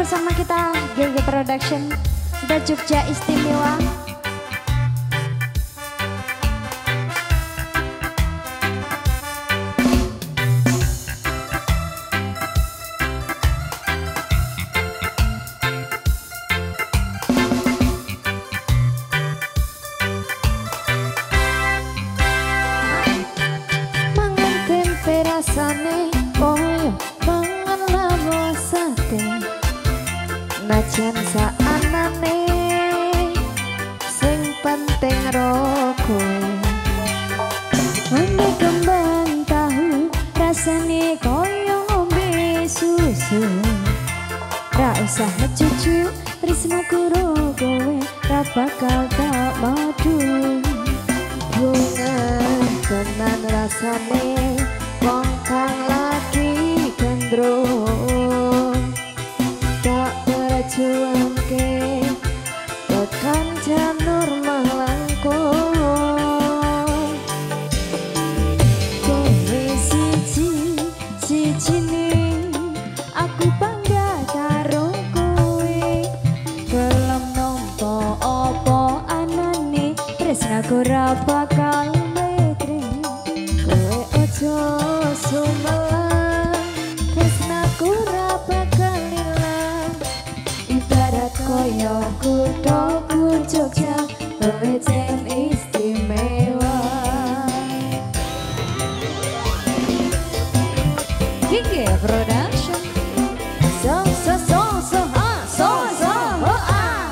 bersama kita GG Production dan Jogja Istimewa. Mangan tempe rasane koyo mangan lawo sate. Najan saanane sing penting roko. Ngombe kembang tahu rasane koyo ngombe susu. Ra usah cucu tresno karo kowe ra bakal tak madu. Bunga tenan rasane wong kang lagi gendrong. Tak berjuangke tekan janur melangkung. Kowe siji-sijine aku bangga karo kowe. Gelem nampa apa anane tresnaku ra bakal metre. Kowe aja sumelang tresnaku ra bakal ilang. Ibarat koyo kuthaku Jogja kowe jen istimewa. GG Production. So ha so ho ah.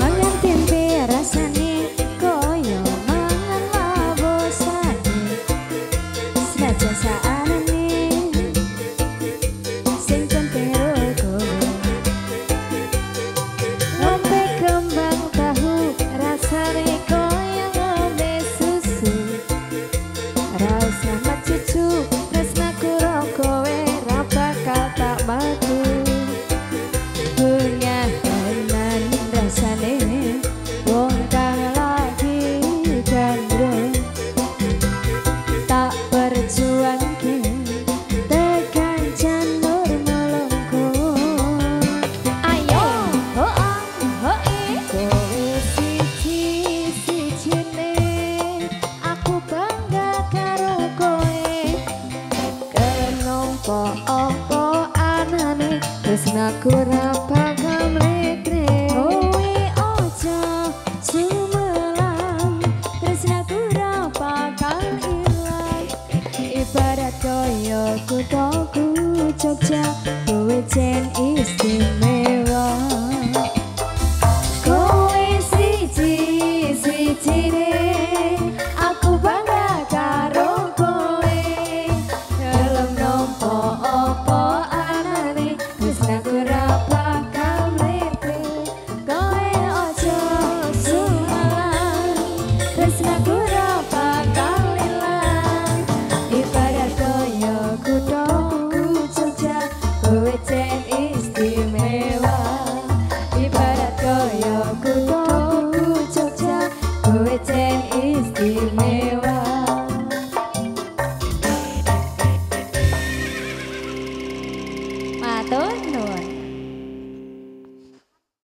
Mangan tempe rasane koyo mangan lawo sate. Senajan saanane sing penting roko. Ngombe kembang tahu rasane koyo ngombe susu. Ra usah macucu tresnaku ro kowe ra bakal tak madu. Punya tenan rasane wong kang lagi gandrung. Tak berjuangke tekan janur melengkung. Ayo ho kowe siji-sijine aku bangga karo kowe. Kenapa apa anane tresnaku ra bakal mletre. Kowe aja sumelang tresnaku ra bakal ilang. Ibarat koyo kuthaku Jogja kowe jen istimewa. Kowe siji-sijine aku bangga karo kowe. Gelem nampa apa anane tresnaku ra bakal mletre. Kowe aja sumelang tresnaku ra bakal ilang. Ibarat koyo kuthaku Jogja kowe jen istimewa. Ibarat koyo kuthaku Jogja kowe jen istimewa. Matur nuwun.